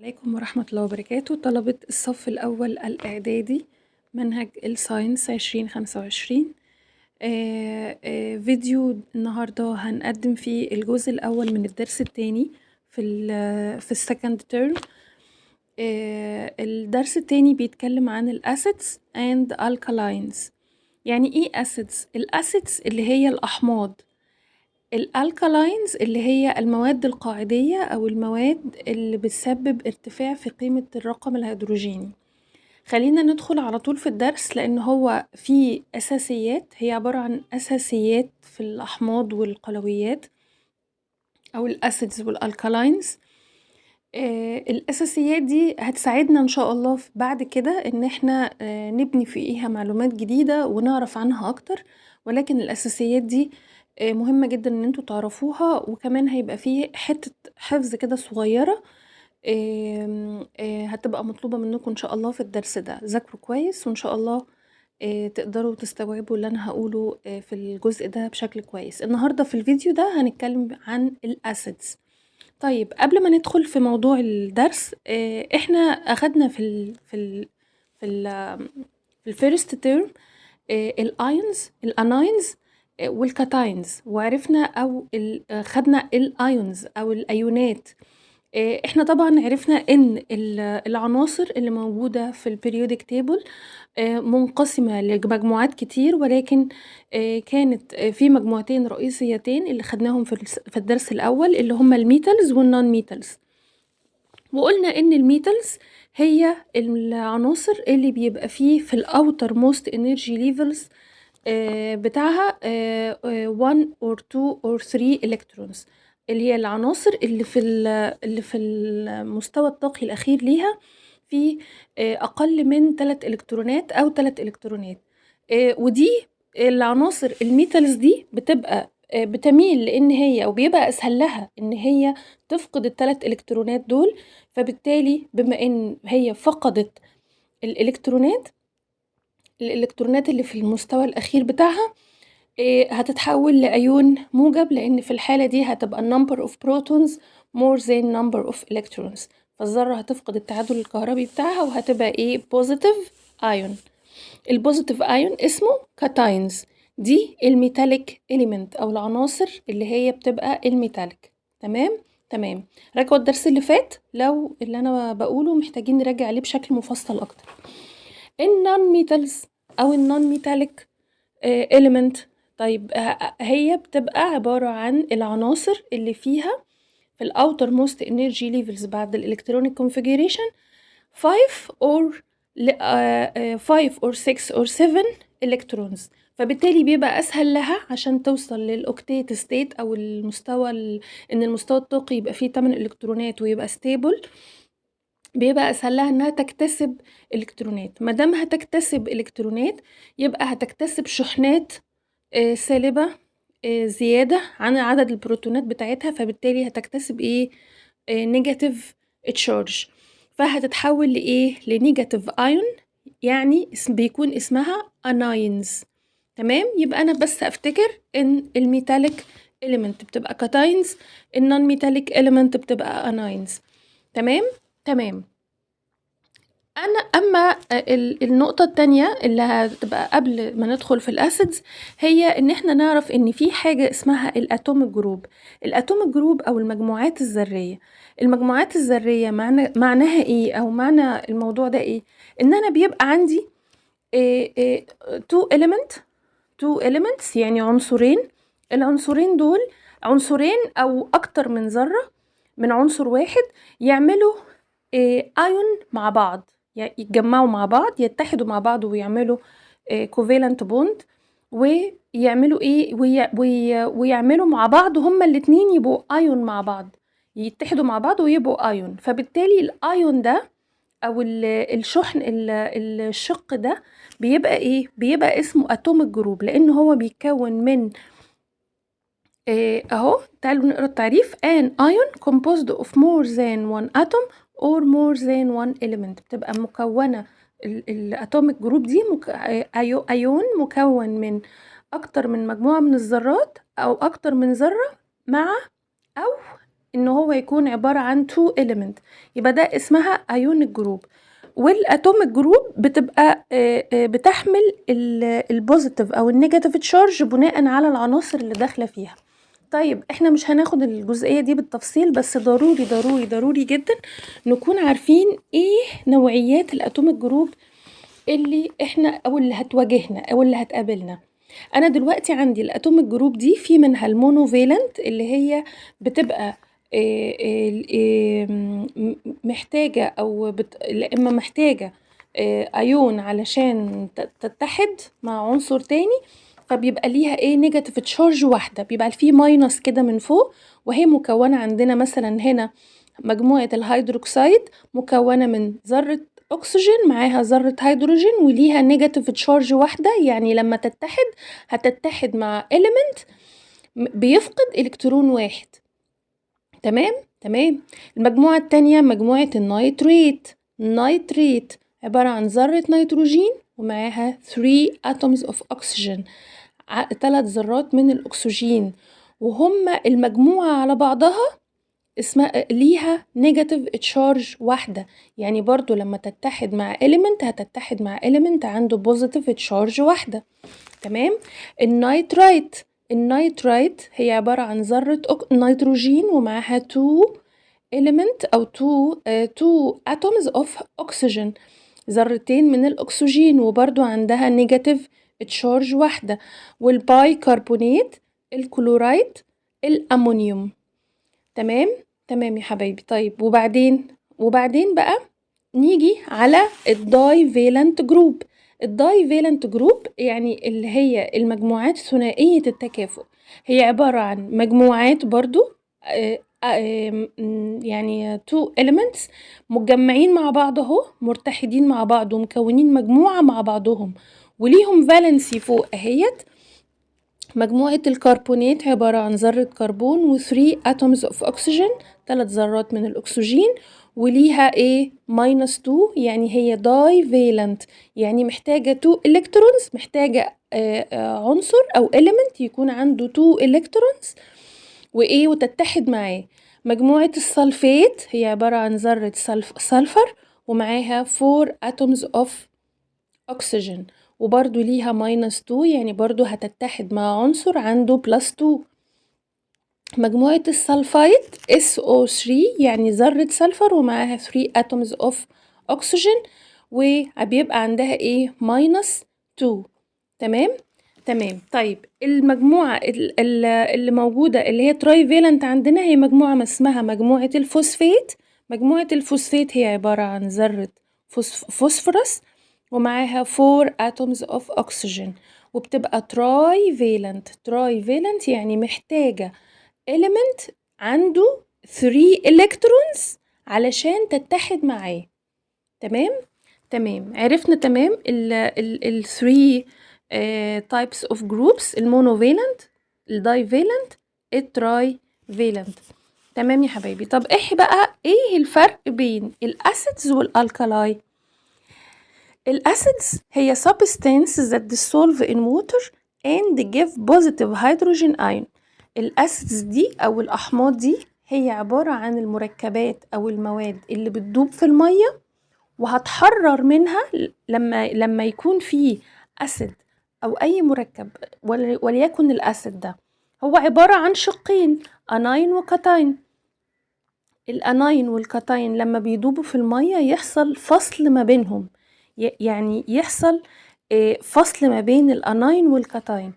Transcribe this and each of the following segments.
عليكم ورحمة الله وبركاته طلبة الصف الأول الإعدادي منهج الساينس 2025. فيديو النهاردة هنقدم فيه الجزء الأول من الدرس التاني في السكند تيرم. الدرس التاني بيتكلم عن الأسيدز and alkalines. يعني ايه أسيدز؟ الأسيدز اللي هي الأحماض، الالكالاينز اللي هي المواد القاعدية أو المواد اللي بتسبب ارتفاع في قيمة الرقم الهيدروجيني. خلينا ندخل على طول في الدرس لأن هو فيه أساسيات، هي عبارة عن أساسيات في الأحماض والقلويات أو الأسيدز والالكالاينز. الأساسيات دي هتساعدنا إن شاء الله بعد كده إن احنا نبني فيها معلومات جديدة ونعرف عنها أكتر، ولكن الأساسيات دي مهمة جدا إن انتوا تعرفوها، وكمان هيبقى فيه حتة حفظ كده صغيرة هتبقى مطلوبة منكم إن شاء الله في الدرس ده. ذاكروا كويس وإن شاء الله تقدروا تستوعبوا اللي أنا هقوله في الجزء ده بشكل كويس. النهاردة في الفيديو ده هنتكلم عن الأسيدز. طيب قبل ما ندخل في موضوع الدرس، احنا اخدنا في ال في الفيرست تيرم الايونز الاناينز والكاتاينز، وعرفنا او خدنا الايونز او الايونات. احنا طبعا عرفنا ان العناصر اللي موجودة في البريودك تيبل منقسمة لمجموعات كتير، ولكن كانت في مجموعتين رئيسيتين اللي خدناهم في الدرس الأول اللي هما الميتالز والنون ميتالز. وقلنا ان الميتالز هي العناصر اللي بيبقى فيه في الاوتر موست انرجي ليفلز بتاعها 1 or 2 or 3 الكترونز، اللي هي العناصر اللي في المستوى الطاقي الاخير ليها في اقل من 3 الكترونات او 3 الكترونات. ودي العناصر الميتالز دي بتبقى بتميل لان هي او بيبقى اسهل لها ان هي تفقد ال3 الكترونات دول، فبالتالي بما ان هي فقدت الالكترونات اللي في المستوى الاخير بتاعها هتتحول لايون موجب، لان في الحالة دي هتبقى number of protons more than number of electrons، فالذرة هتفقد التعادل الكهربي بتاعها وهتبقى ايه positive ion. البوزيتيف ايون اسمه كاتاينز، دي الميتاليك إليمنت او العناصر اللي هي بتبقى الميتاليك. تمام. راجعوا الدرس اللي فات لو اللي انا بقوله محتاجين نراجع عليه بشكل مفصل اكتر. النون ميتالز او النون ميتاليك إليمنت، طيب هي بتبقى عبارة عن العناصر اللي فيها في الاوتر موست انرجي ليفلز بعد الالكترونيك كونفيجريشن 5 or 5 or 6 or 7 الكترونز، فبالتالي بيبقى اسهل لها عشان توصل للاوكتيت ستيت او المستوى ان المستوى الطاقي يبقى فيه 8 الكترونات ويبقى ستيبل، بيبقى اسهل لها انها تكتسب الكترونات. ما دام هتكتسب الكترونات يبقى هتكتسب شحنات سالبة زيادة عن عدد البروتونات بتاعتها، فبالتالي هتكتسب ايه نيجاتيف تشارج، فهتتحول لايه لنيجاتيف ايون، يعني بيكون اسمها اناينز. تمام، يبقى انا بس افتكر ان الميتاليك إليمنت بتبقى كاتاينز، النون ميتاليك إليمنت بتبقى اناينز. تمام. اما النقطة التانية اللي هتبقى قبل ما ندخل في الاسيدز هي ان احنا نعرف ان في حاجة اسمها الاتوميك جروب. الاتوميك جروب او المجموعات الذرية. المجموعات الذرية معناها ايه او معنى الموضوع ده ايه؟ ان انا بيبقى عندي two elements يعني عنصرين. العنصرين دول عنصرين او اكتر من ذرة من عنصر واحد يعملوا ايون مع بعض، يتجمعوا مع بعض، يتحدوا مع بعض ويعملوا covalent bond، ويعملوا ايه ويعملوا مع بعض هما الاتنين يبقوا ايون مع بعض، يتحدوا مع بعض ويبقوا ايون. فبالتالي الايون ده او الشحن الشق ده بيبقى ايه؟ بيبقى اسمه اتوميك جروب، لان هو بيتكون من اهو تعالوا نقرا التعريف. an ion composed of more than one atom or more than one element. بتبقى مكونة الاتوميك جروب دي ايون مكون من اكتر من مجموعة من الذرات او اكتر من ذرة مع او ان هو يكون عبارة عن 2 element، يبقى ده اسمها ionic جروب. والاتوميك جروب بتبقى بتحمل البوزيتيف او النيجاتيف تشارج بناء على العناصر اللي داخله فيها. طيب احنا مش هناخد الجزئيه دي بالتفصيل، بس ضروري ضروري ضروري جدا نكون عارفين ايه نوعيات الاتوميك جروب اللي احنا او اللي هتواجهنا او اللي هتقابلنا. انا دلوقتي عندي الاتوميك جروب دي في منها المونوفالنت اللي هي بتبقى محتاجة او اما محتاجة ايون علشان تتحد مع عنصر تاني، فبيبقى ليها ايه نيجاتيف تشارج واحدة، بيبقى فيه ماينس كده من فوق، وهي مكونة عندنا مثلا هنا مجموعة الهيدروكسيد مكونة من ذرة أكسجين معاها ذرة هيدروجين وليها نيجاتيف تشارج واحدة، يعني لما تتحد هتتحد مع إليمنت بيفقد إلكترون واحد. تمام. المجموعة التانية مجموعة النيتريت عبارة عن ذرة نيتروجين ومعاها 3 atoms of oxygen، 3 ذرات من الأكسجين، وهم المجموعة على بعضها اسمها ليها نيجاتيف تشارج واحدة، يعني برضو لما تتحد مع element هتتحد مع element عنده بوزيتيف تشارج واحدة. تمام. النيترايت هي عبارة عن ذرة نيتروجين ومعاها 2 element أو 2 atoms of oxygen، ذرتين من الأكسجين، وبرضو عندها نيجاتيف تشارج واحدة. والباي كربونات، الكلورايد، الأمونيوم. تمام يا حبايبي. طيب وبعدين بقى نيجي على الداي فالنت جروب. الداي فالنت جروب يعني اللي هي المجموعات ثنائية التكافؤ، هي عبارة عن مجموعات برضو يعني 2 elements متجمعين مع بعض اهو، مرتحدين مع بعض ومكونين مجموعة مع بعضهم وليهم فالنسي فوق اهيت. مجموعة الكربونات عبارة عن ذرة كربون و3 atoms of oxygen، 3 ذرات من الأكسجين، وليها ايه -2، يعني هي داي فالنت، يعني محتاجة 2 electrons، محتاجة عنصر أو element يكون عنده 2 electrons وايه وتتحد معاه. مجموعة السلفات هي عبارة عن ذرة سلفر ومعاها 4 atoms of oxygen، وبرضو ليها -2، يعني برضو هتتحد مع عنصر عنده +2. مجموعة السلفايد SO3 يعني ذرة سلفر ومعاها 3 atoms of oxygen وبيبقى عندها ايه -2. تمام. طيب المجموعة اللي موجودة اللي هي تراي فالنت عندنا هي مجموعة اسمها مجموعة الفوسفات. مجموعة الفوسفات هي عبارة عن ذرة فوسفورس ومعاها 4 atoms of oxygen، وبتبقى تراي فالنت يعني محتاجة element عنده 3 electrons علشان تتحد معاه. تمام. عرفنا ال 3 types of groups، المونوفالنت، الدايفالنت، التراي فالنت. تمام يا حبايبي. طب ايه الفرق بين الاسيدز والالكالاي؟ الأسيدز هي substances that dissolve in water and give positive hydrogen ion. الأسيدز دي أو الأحماض دي هي عبارة عن المركبات أو المواد اللي بتدوب في المية وهتحرر منها لما يكون فيه أسيد أو أي مركب، وليكن الأسيد ده هو عبارة عن شقين أناين وكاتاين. الأناين والكاتاين لما بيدوبوا في المية يحصل فصل ما بينهم، يعني يحصل فصل ما بين الأناين والكاتاين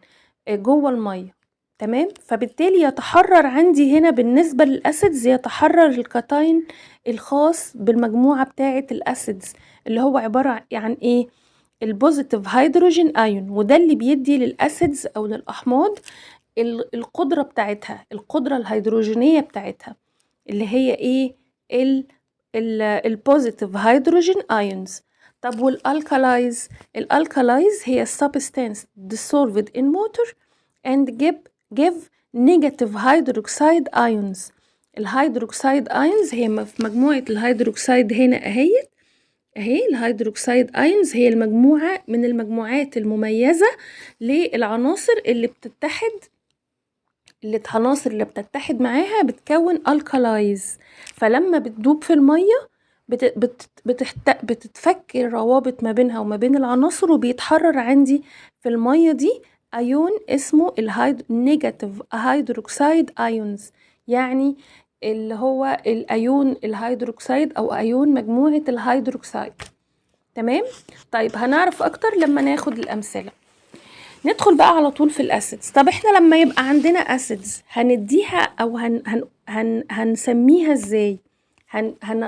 جوه المية. تمام. فبالتالي يتحرر عندي هنا بالنسبة للأسيدز يتحرر الكاتاين الخاص بالمجموعة بتاعة الأسيدز اللي هو عبارة عن ايه البوزيتيف هيدروجين ايون، وده اللي بيدي للأسيدز أو للأحماض القدرة بتاعتها، القدرة الهيدروجينية بتاعتها اللي هي ايه البوزيتيف هيدروجين ايونز. طب والالكالايز؟ الالكالايز هي substance dissolved in water and give negative hydroxide ions. الهيدروكسيد ايونز هي في مجموعة الهيدروكسيد هنا اهي الهيدروكسيد ايونز هي المجموعة من المجموعات المميزة للعناصر اللي بتتحد العناصر اللي بتتحد معاها بتكون الكالايز، فلما بتدوب في المية بتتفك الروابط ما بينها وما بين العناصر، وبيتحرر عندي في المية دي ايون اسمه نيجاتيف هيدروكسيد ايونز، يعني اللي هو الايون الهيدروكسيد او ايون مجموعة الهيدروكسيد. تمام. طيب هنعرف اكتر لما ناخد الامثلة. ندخل بقى على طول في الاسيدز. طب احنا لما يبقى عندنا اسيدز هنديها او هنسميها ازاي؟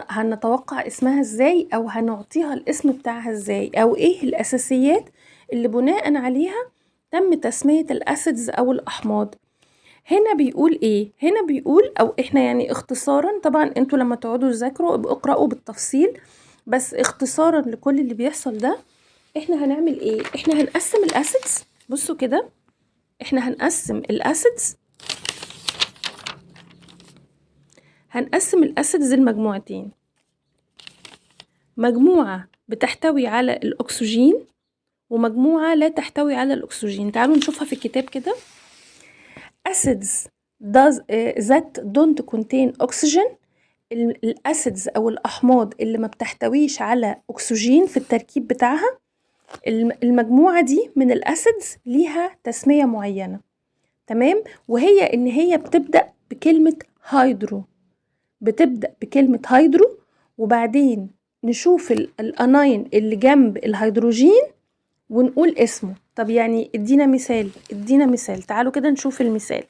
هنتوقع اسمها ازاي، او هنعطيها الاسم بتاعها ازاي، او ايه الاساسيات اللي بناء عليها تم تسمية الاسيدز او الاحماض؟ هنا بيقول ايه؟ هنا بيقول، او احنا يعني اختصارا، طبعا انتوا لما تقعدوا تذاكروا اقرأوا بالتفصيل، بس اختصارا لكل اللي بيحصل ده احنا هنعمل ايه؟ احنا هنقسم الاسيدز. بصوا كده، احنا هنقسم الاسيدز لمجموعتين، مجموعة بتحتوي على الاكسجين ومجموعة لا تحتوي على الاكسجين. تعالوا نشوفها في الكتاب كده. acids that don't contain oxygen، الاسيدز او الاحماض اللي ما بتحتويش على اكسجين في التركيب بتاعها، المجموعة دي من الاسيدز ليها تسمية معينة. تمام. وهي ان هي بتبدأ بكلمة هيدرو، وبعدين نشوف الاناين اللي جنب الهيدروجين ونقول اسمه. طب يعني ادينا مثال. تعالوا كده نشوف المثال.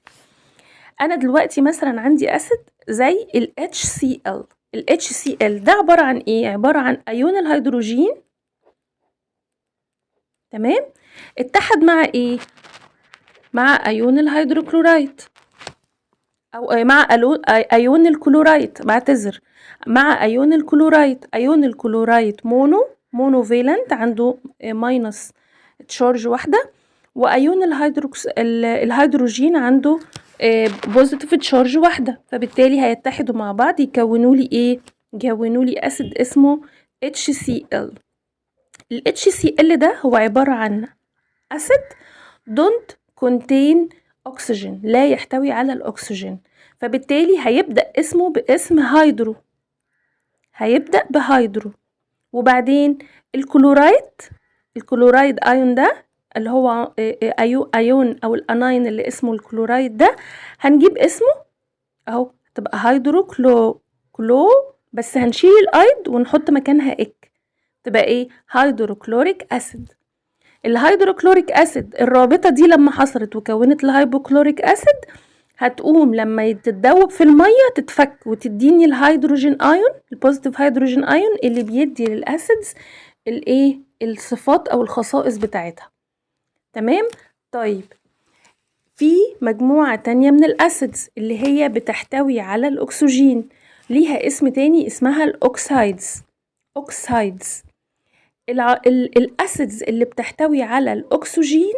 انا دلوقتي مثلا عندي اسيد زي ال HCl. ال HCl ده عبارة عن ايه؟ عبارة عن ايون الهيدروجين، تمام، اتحد مع ايه؟ مع ايون الهيدروكلورايد، او مع ايون الكلورايد، بعتذر، مع ايون الكلورايد. ايون الكلورايد مونو فالنت، عنده ماينس تشارج واحدة، وايون الهيدروجين عنده بوزيتيف تشارج واحدة، فبالتالي هيتحدوا مع بعض يكونوا لي ايه؟ يكونوا لي اسيد اسمه HCl. ال HCl ده هو عبارة عن اسيد don't contain oxygen، لا يحتوي على الاكسجين، فبالتالي هيبدأ اسمه باسم هيبدأ بهيدرو. وبعدين الكلورايد ايون ده اللي هو ايون او الاناين اللي اسمه الكلورايد ده، هنجيب اسمه اهو، تبقى هيدرو كلو بس هنشيل الايد ونحط مكانها تبقى ايه؟ هيدروكلوريك اسيد. الهيدروكلوريك اسيد الرابطة دي لما حصلت وكونت الهيبوكلوريك اسيد، هتقوم لما تتذوب في المية تتفك وتديني الهيدروجين ايون، البوزيتيف هيدروجين ايون اللي بيدي للاسيدز الايه؟ الصفات او الخصائص بتاعتها. تمام. طيب في مجموعة تانية من الاسيدز اللي هي بتحتوي على الاكسجين، ليها اسم تاني اسمها الاوكسايدز. الاسيدز اللي بتحتوي على الاكسجين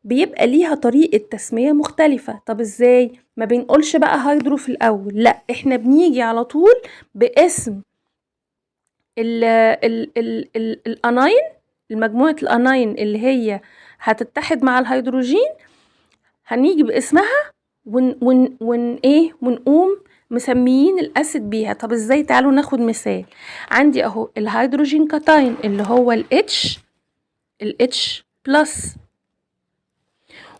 بيبقى ليها طريقة تسمية مختلفة. طب ازاي؟ ما بنقولش بقى هيدرو في الاول، لا، احنا بنيجي على طول باسم الاناين، المجموعة الاناين اللي هي هتتحد مع الهيدروجين، هنيجي باسمها ونقوم مسميين الاسيد بيها. طب ازاي؟ تعالوا ناخد مثال. عندي اهو الهيدروجين كاتاين اللي هو ال H بلس،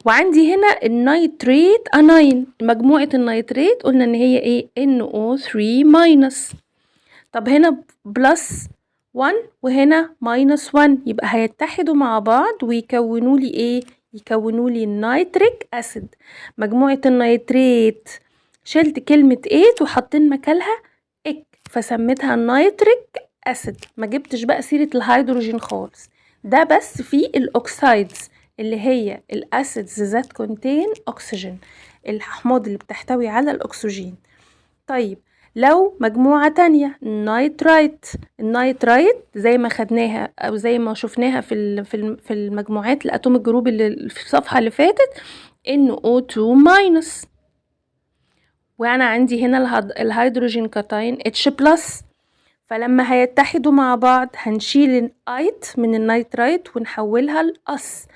وعندي هنا النيتريت اناين، مجموعة النيتريت قلنا ان هي ايه؟ NO3 ماينس. طب هنا بلس 1 وهنا ماينس 1، يبقى هيتحدوا مع بعض ويكونوا لي ايه؟ يكونوا لي النيتريك اسيد. مجموعة النيتريت شلت كلمة 8 وحطين مكانها فسميتها نيتريك اسيد، ما جبتش بقى سيرة الهيدروجين خالص. ده بس في الاوكسايدز اللي هي الاسيدز ذات كونتين اوكسجين، الاحماض اللي بتحتوي على الاكسجين. طيب لو مجموعة تانية النيترايت زي ما خدناها او زي ما شفناها في المجموعات الاتوميك جروب اللي في الصفحة اللي فاتت، NO2 ماينس، وانا عندي هنا الهيدروجين كاتاين H بلس. فلما هيتحدوا مع بعض هنشيل الايت من النيترايت ونحولها لأس،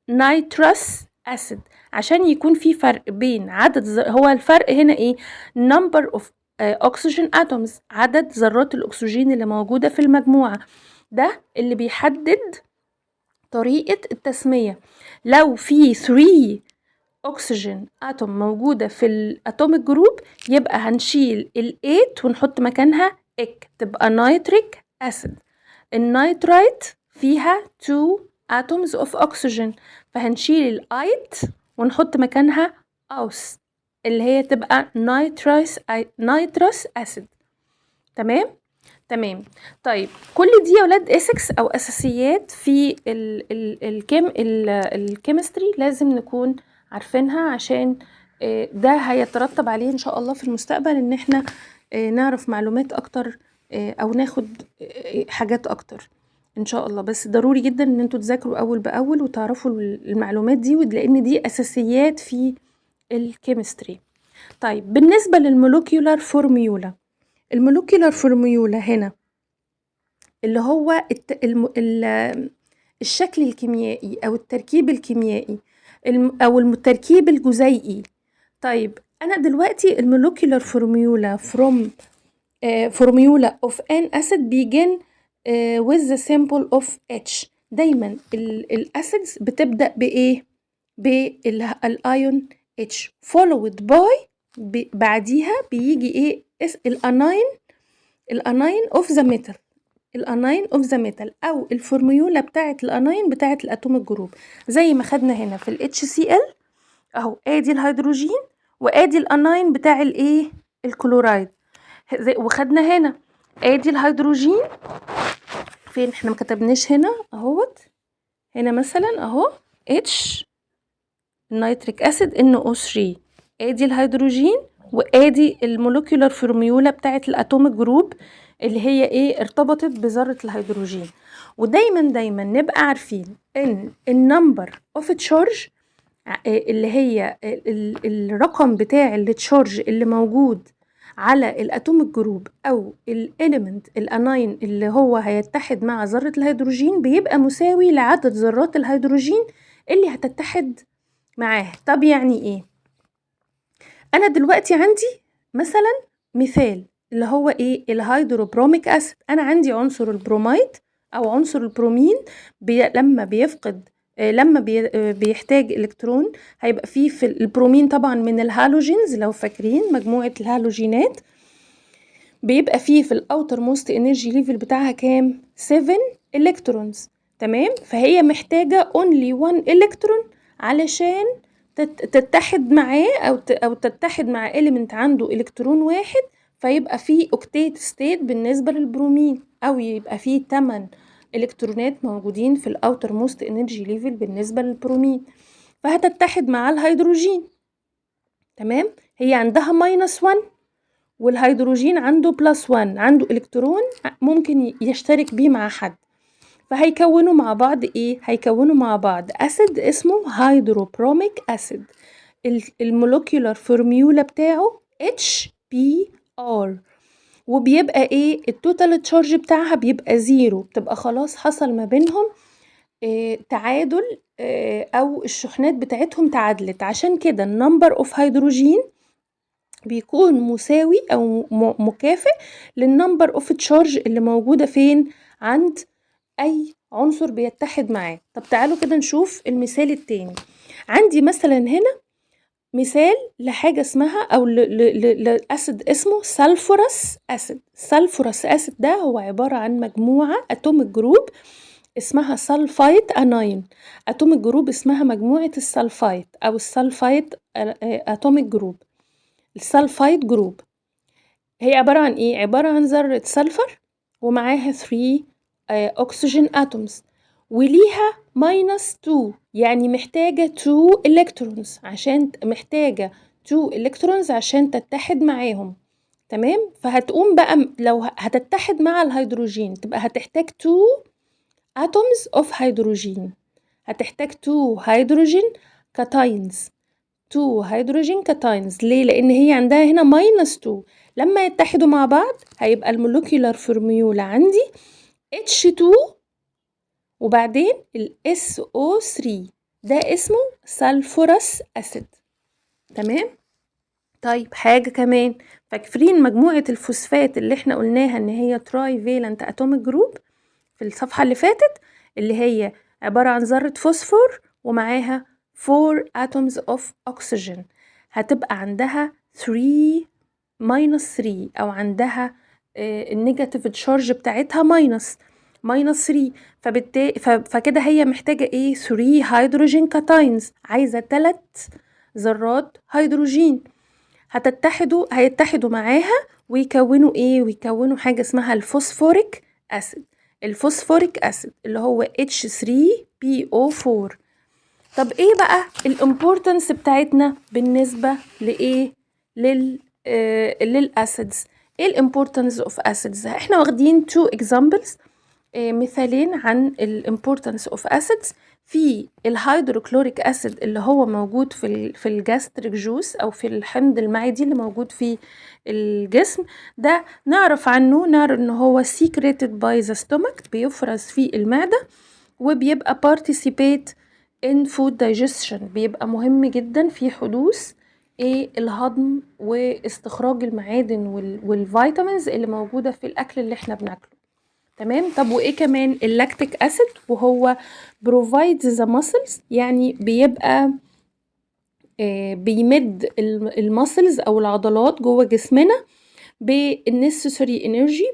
نيترس acid. عشان يكون في فرق بين هو الفرق هنا ايه؟ number of oxygen atoms، عدد ذرات الأكسجين اللي موجودة في المجموعة، ده اللي بيحدد طريقة التسمية. لو في 3 أكسجين أتوم موجودة في الأتوميك جروب يبقى هنشيل ال8 ونحط مكانها إك، تبقى نيتريك أسيد. النيترايت فيها 2 atoms of oxygen، فهنشيل الأيت ونحط مكانها أوس اللي هي تبقى نيتروس أسيد. تمام. طيب كل دي يا ولاد اسكس او اساسيات في الكيمستري لازم نكون عارفينها، عشان ده هيترتب عليه ان شاء الله في المستقبل ان احنا نعرف معلومات اكتر او ناخد حاجات اكتر ان شاء الله. بس ضروري جدا ان انتوا تذاكروا اول باول وتعرفوا المعلومات دي، لان دي اساسيات في الكيمستري. طيب بالنسبة للمولكيولار فورميولا، المولكيولار فورميولا هنا اللي هو الشكل الكيميائي او التركيب الكيميائي او التركيب الجزيئي. طيب انا دلوقتي المولكيولار فورميولا formula of an acid begin with the symbol of H. دايما الاسيدز بتبدأ بايه؟ بالايون H followed by بعديها بيجي ايه؟ الاناين اوف ذا ميتال، الاناين اوف ذا ميتال او الفورميولا بتاعه الاناين بتاعه الاتوميك جروب، زي ما خدنا هنا في الاتش سي ال اهو، ادي الهيدروجين وادي الاناين بتاع الايه؟ الكلورايد. وخدنا هنا ادي الهيدروجين فين؟ احنا ما كتبناش هنا اهوت، هنا مثلا اهو اتش النيتريك اسيد NO3، ادي الهيدروجين وادي المولكيولار فورميولا بتاعه الاتوميك جروب اللي هي ايه؟ ارتبطت بذرة الهيدروجين. ودايما نبقى عارفين ان النمبر اوف تشارج اللي هي الرقم بتاع التشارج اللي موجود على الاتوميك جروب او الاليمنت الاناين اللي هو هيتحد مع ذرة الهيدروجين بيبقى مساوي لعدد ذرات الهيدروجين اللي هتتحد معاه. طب يعني ايه؟ انا دلوقتي عندي مثلا مثال اللي هو ايه؟ الهيدروبروميك اسيد. انا عندي عنصر البروميد او عنصر البرومين لما بيفقد بيحتاج الكترون، هيبقى فيه في البرومين طبعا من الهالوجينز، لو فاكرين مجموعة الهالوجينات، بيبقى فيه في الاوتر موست انرجي ليفل بتاعها كام؟ 7 الكترونز. تمام. فهي محتاجة only 1 الكترون علشان تتحد معاه او تتحد مع element عنده الكترون واحد، فيبقى فيه اوكتيت ستيت بالنسبة للبرومين، او يبقى فيه 8 الكترونات موجودين في الاوتر موست انرجي ليفل بالنسبة للبرومين، فهتتحد مع الهيدروجين. تمام. هي عندها -1 والهيدروجين عنده +1، عنده الكترون ممكن يشترك بيه مع حد، فهيكونوا مع بعض ايه؟ هيكونوا مع بعض اسيد اسمه هيدروبروميك اسيد. المولكيولار فورميولا بتاعه HBr، وبيبقى ايه؟ التوتال تشارج بتاعها بيبقى 0، بتبقى خلاص حصل ما بينهم تعادل او الشحنات بتاعتهم تعادلت. عشان كده النمبر اوف هيدروجين بيكون مساوي او مكافئ للنمبر اوف تشارج اللي موجودة فين؟ عند اي عنصر بيتحد معاه. طب تعالوا كده نشوف المثال التاني. عندي مثلا هنا مثال لحاجة اسمها او لأسيد اسمه سلفورس اسيد. سلفورس اسيد ده هو عبارة عن مجموعة اتوميك جروب اسمها سلفايت اناين، اتوميك جروب اسمها مجموعة السلفايت او السلفايت اتوميك جروب، السلفايت جروب. هي عبارة عن ايه؟ عبارة عن ذرة سلفر ومعاها 3 اكسجين اتومز، وليها -2، يعني محتاجة 2 الكترونز عشان تتحد معاهم. تمام. فهتقوم بقى لو هتتحد مع الهيدروجين تبقى هتحتاج 2 atoms of هيدروجين، هتحتاج 2 هيدروجين كاتاينز، 2 هيدروجين كاتاينز. ليه؟ لان هي عندها هنا -2، لما يتحدوا مع بعض هيبقى المولكيولار فورميولا عندي H2 وبعدين ال SO3. ده اسمه سلفورس أسيد. تمام. طيب حاجة كمان، فاكرين مجموعة الفوسفات اللي احنا قلناها ان هي تراي فالنت اتوميك جروب في الصفحة اللي فاتت، اللي هي عبارة عن ذرة فوسفور ومعاها 4 atoms of oxygen، هتبقى عندها 3 minus 3 او عندها النيجاتيف تشارج بتاعتها minus 3، فكده هي محتاجة ايه؟ 3 هيدروجين كاتاينز، عايزة 3 ذرات هيدروجين هيتحدوا معاها ويكونوا ايه؟ ويكونوا حاجة اسمها الفوسفوريك اسيد. الفوسفوريك اسيد اللي هو H3PO4. طب ايه بقى الامبورتنس بتاعتنا بالنسبة لايه؟ للاسيدز. ايه الامبورتنس اوف اسيدز؟ احنا واخدين 2 examples، مثالين عن الامبورتنس اوف اسيدز. في الهيدروكلوريك اسيد اللي هو موجود في الجاستريك جوس او في الحمض المعدي اللي موجود في الجسم، ده نعرف ان هو secreted by the stomach، بيفرز في المعدة وبيبقى participate in food digestion، بيبقى مهم جدا في حدوث الهضم واستخراج المعادن والفيتامينز اللي موجودة في الاكل اللي احنا بناكله. تمام. طب وايه كمان؟ اللاكتيك اسيد، وهو provides the muscles، يعني بيبقى بيمد المسلز او العضلات جوه جسمنا بالنسيسري انرجي،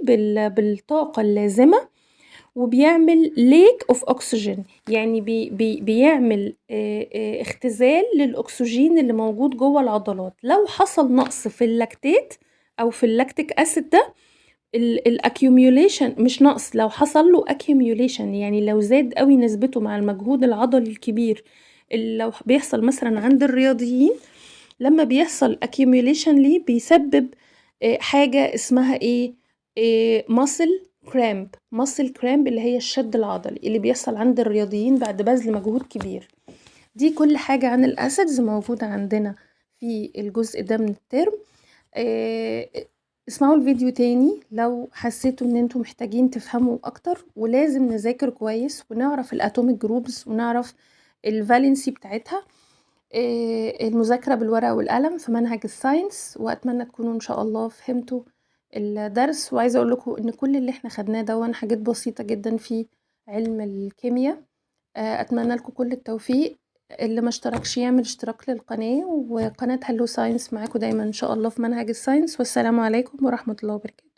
بالطاقة اللازمة، وبيعمل ليك اوف اكسجين، يعني بيعمل اختزال للاكسجين اللي موجود جوه العضلات. لو حصل نقص في اللاكتيت او في اللاكتيك اسيد ده، الاكيوميوليشن مش نقص، لو حصل له اكيوميوليشن يعني لو زاد قوي نسبته مع المجهود العضلي الكبير اللي لو بيحصل مثلا عند الرياضيين، لما بيحصل accumulation ليه بيسبب حاجة اسمها ايه؟ muscle cramp اللي هي الشد العضلي اللي بيحصل عند الرياضيين بعد بذل مجهود كبير. دي كل حاجة عن الاسيدز موجودة عندنا في الجزء ده من الترم. اسمعوا الفيديو تاني لو حسيتوا ان انتوا محتاجين تفهموا اكتر، ولازم نذاكر كويس ونعرف الاتوميك جروبز ونعرف الفالنسي بتاعتها. المذاكرة بالورقة والقلم في منهج الساينس، وأتمنى تكونوا إن شاء الله فهمتوا الدرس. وعايزة أقول لكم إن كل اللي إحنا خدناه ده حاجات بسيطة جدا في علم الكيمياء. أتمنى لكم كل التوفيق. اللي ما اشتركش يعمل اشتراك للقناة، وقناة هلو ساينس معاكم دايما إن شاء الله في منهج الساينس. والسلام عليكم ورحمة الله وبركاته.